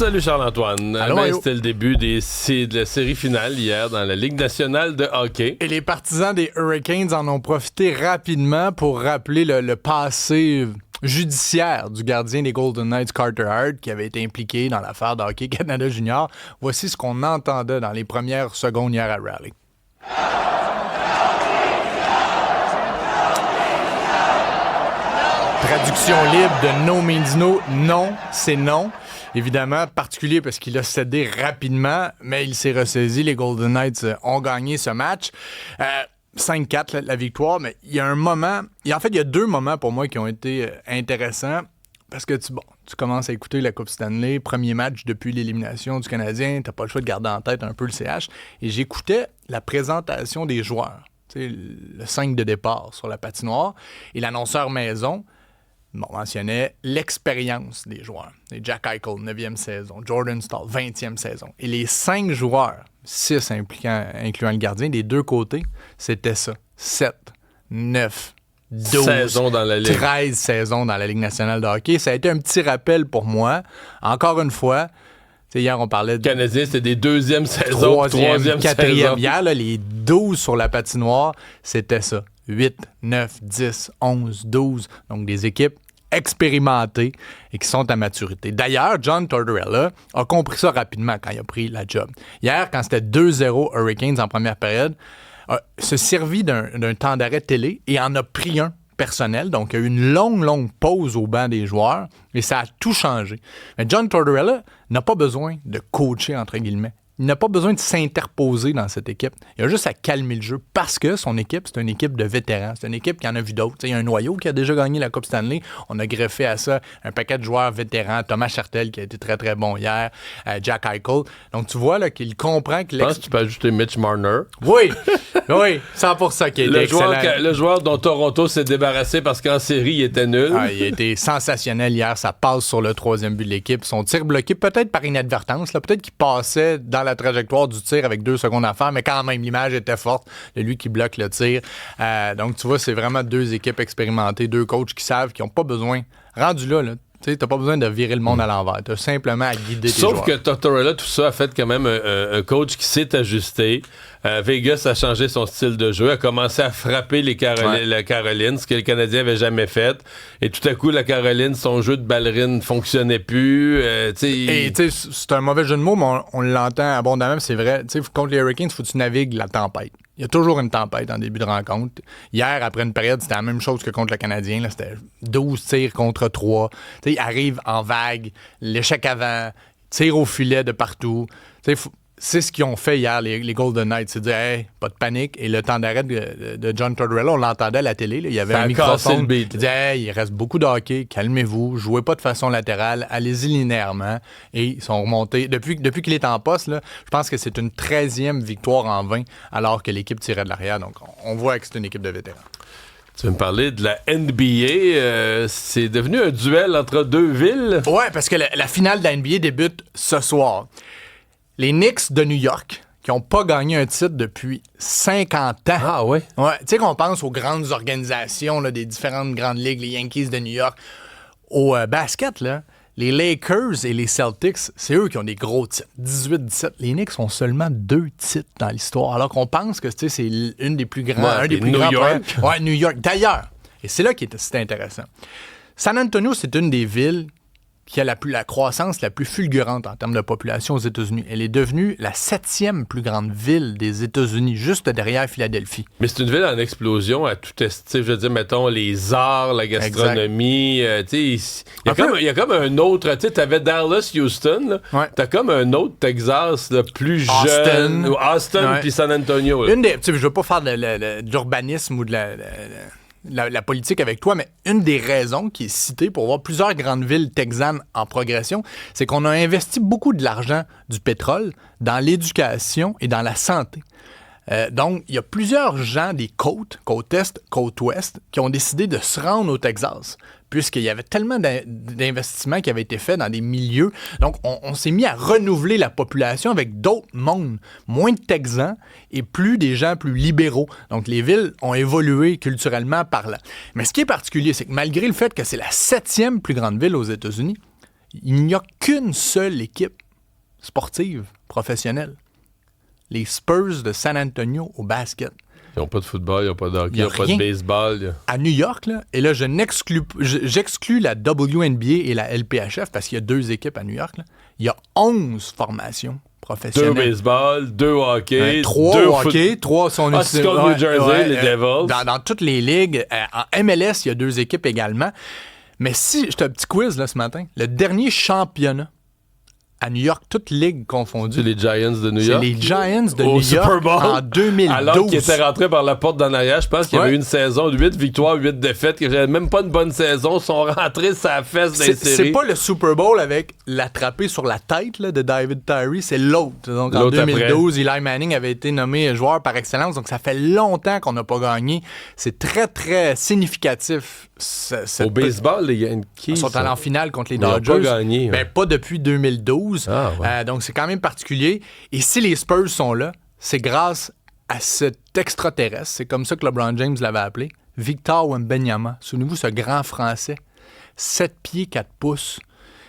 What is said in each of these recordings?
Salut Charles-Antoine. C'était le début de la série finale hier dans la Ligue nationale de hockey. Et les partisans des Hurricanes en ont profité rapidement pour rappeler le passé judiciaire du gardien des Golden Knights, Carter Hart, qui avait été impliqué dans l'affaire de Hockey Canada Junior. Voici ce qu'on entendait dans les premières secondes hier à Raleigh. Traduction libre de No means no. Non, c'est non. Évidemment, particulier parce qu'il a cédé rapidement, mais il s'est ressaisi. Les Golden Knights ont gagné ce match. 5-4, la victoire, mais il y a un moment... il y a deux moments pour moi qui ont été intéressants. Parce que tu commences à écouter la Coupe Stanley, premier match depuis l'élimination du Canadien, t'as pas le choix de garder en tête un peu le CH. Et j'écoutais la présentation des joueurs, le 5 de départ sur la patinoire, et l'annonceur maison mentionnait l'expérience des joueurs. Et Jack Eichel, 9e saison, Jordan Staal, 20e saison. Et les 5 joueurs, 6 incluant le gardien, des deux côtés, c'était ça. 7, 9, 12, saisons dans la Ligue. 13 saisons dans la Ligue nationale de hockey. Ça a été un petit rappel pour moi. Encore une fois, hier, on parlait de... Canadiens, c'était des deuxièmes saisons, troisième, quatrième. Hier, là, les 12 sur la patinoire, c'était ça. 8, 9, 10, 11, 12. Donc, des équipes expérimentées et qui sont à maturité. D'ailleurs, John Tortorella a compris ça rapidement quand il a pris la job. Hier, quand c'était 2-0 Hurricanes en première période, se servi d'un temps d'arrêt télé et en a pris un personnel. Donc, il y a eu une longue pause au banc des joueurs et ça a tout changé. Mais John Tortorella n'a pas besoin de coacher, entre guillemets. Il n'a pas besoin de s'interposer dans cette équipe. Il a juste à calmer le jeu parce que son équipe, c'est une équipe de vétérans. C'est une équipe qui en a vu d'autres. Il y a un noyau qui a déjà gagné la Coupe Stanley. On a greffé à ça un paquet de joueurs vétérans. Thomas Chartel qui a été très, très bon hier. Jack Eichel. Donc, tu vois là, qu'il comprend que... Je pense que tu peux ajouter Mitch Marner. Oui, 100% qui a été excellent. Le joueur dont Toronto s'est débarrassé parce qu'en série, il était nul. Il a été sensationnel hier. Ça passe sur le troisième but de l'équipe. Son tir bloqué, peut-être par inadvertance. Là, peut-être qu'il passait dans la trajectoire du tir avec 2 secondes à faire, mais quand même, l'image était forte de lui qui bloque le tir. Donc, tu vois, c'est vraiment 2 équipes expérimentées, 2 coachs qui savent, qui n'ont pas besoin, rendu là, tu n'as pas besoin de virer le monde à l'envers. Tu as simplement à guider tes joueurs. Sauf que Tortorella, tout ça, a fait quand même un coach qui s'est ajusté. Vegas a changé son style de jeu, a commencé à frapper la Caroline, ce que les Canadiens n'avaient jamais fait. Et tout à coup, la Caroline, son jeu de ballerine ne fonctionnait plus. C'est un mauvais jeu de mots, mais on l'entend abondamment, c'est vrai. Contre les Hurricanes, il faut que tu navigues la tempête. Il y a toujours une tempête en début de rencontre. Hier, après une période, c'était la même chose que contre le Canadien. Là, c'était 12 tirs contre 3. Il arrive en vague, l'échec avant, tire au filet de partout. C'est ce qu'ils ont fait hier, les Golden Knights. C'est dire, hey, pas de panique. Et le temps d'arrêt de John Tortorella, on l'entendait à la télé. Là, il y avait un microphone. Il disait, hey, il reste beaucoup de hockey, calmez-vous, jouez pas de façon latérale, allez-y linéairement. Et ils sont remontés. Depuis qu'il est en poste, là, je pense que c'est une 13e victoire en 20, alors que l'équipe tirait de l'arrière. Donc, on voit que c'est une équipe de vétérans. Tu veux me parler de la NBA. C'est devenu un duel entre 2 villes. Ouais, parce que la finale de la NBA débute ce soir. Les Knicks de New York, qui n'ont pas gagné un titre depuis 50 ans. Ah oui? Ouais, tu sais qu'on pense aux grandes organisations là, des différentes grandes ligues, les Yankees de New York. Au basket, là, les Lakers et les Celtics, c'est eux qui ont des gros titres. 18-17. Les Knicks ont seulement 2 titres dans l'histoire, alors qu'on pense que c'est une des plus grands... New York. Ouais, New York. D'ailleurs, et c'est là qui est intéressant. San Antonio, c'est une des villes qui a la croissance la plus fulgurante en termes de population aux États-Unis. Elle est devenue la 7e plus grande ville des États-Unis, juste derrière Philadelphie. Mais c'est une ville en explosion à tout estier. Je veux dire, mettons, les arts, la gastronomie. Il y a comme un autre... Tu sais, t'avais Dallas, Houston. Là. Ouais. T'as comme un autre Texas là, plus jeune. Austin puis San Antonio. Là. Je veux pas faire de l'urbanisme ou de la politique avec toi, mais une des raisons qui est citée pour voir plusieurs grandes villes texanes en progression, c'est qu'on a investi beaucoup de l'argent du pétrole dans l'éducation et dans la santé. Donc, il y a plusieurs gens des côte est, côte ouest, qui ont décidé de se rendre au Texas, puisqu'il y avait tellement d'investissements qui avaient été faits dans des milieux. Donc, on s'est mis à renouveler la population avec d'autres mondes, moins de Texans et plus des gens plus libéraux. Donc, les villes ont évolué culturellement parlant. Mais ce qui est particulier, c'est que malgré le fait que c'est la 7e plus grande ville aux États-Unis, Il n'y a qu'une seule équipe sportive professionnelle. Les Spurs de San Antonio au basket. Ils n'ont pas de football, ils n'ont pas de hockey, ils n'ont pas de baseball. À New York, là, et là, j'exclus la WNBA et la LPHF parce qu'il y a 2 équipes à New York. Là. Il y a 11 formations professionnelles. 2 baseball, 2 hockey, 3 hockey, 3 sont c'est comme New Jersey, les Devils. Dans toutes les ligues. En MLS, il y a 2 équipes également. Mais si, j'étais un petit quiz là, ce matin, le dernier championnat à New York, toutes ligues confondues. C'est les Giants de New York. C'est les Giants de Au New Super York Bowl, en 2012. Alors qu'ils étaient rentrés par la porte d'en arrière, je pense qu'il y avait eu une saison de 8 victoires, 8 défaites, que j'avais même pas une bonne saison, ils sont rentrés sa fesse dans les séries. C'est pas le Super Bowl avec l'attrapé sur la tête là, de David Tyree, c'est l'autre. Donc en 2012, après. Eli Manning avait été nommé joueur par excellence, donc ça fait longtemps qu'on n'a pas gagné. C'est très, très significatif. Au baseball, les Yankees ils sont allés en finale contre les Dodgers. Ils n'ont pas gagné. Ben, pas depuis 2012. Ah, ouais. Donc, c'est quand même particulier. Et si les Spurs sont là, c'est grâce à cet extraterrestre. C'est comme ça que LeBron James l'avait appelé. Victor Wembanyama. Souvenez-vous, ce grand Français. 7 pieds, 4 pouces.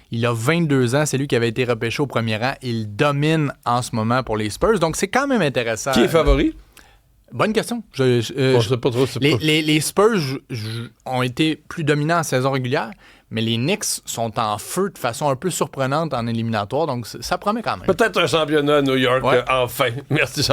Il a 22 ans. C'est lui qui avait été repêché au premier rang. Il domine en ce moment pour les Spurs. Donc, c'est quand même intéressant. Qui est favori? Bonne question. Je sais pas trop. Les Spurs ont été plus dominants en saison régulière, mais les Knicks sont en feu de façon un peu surprenante en éliminatoire, donc ça promet quand même. Peut-être un championnat à New York, enfin. Merci, Jean.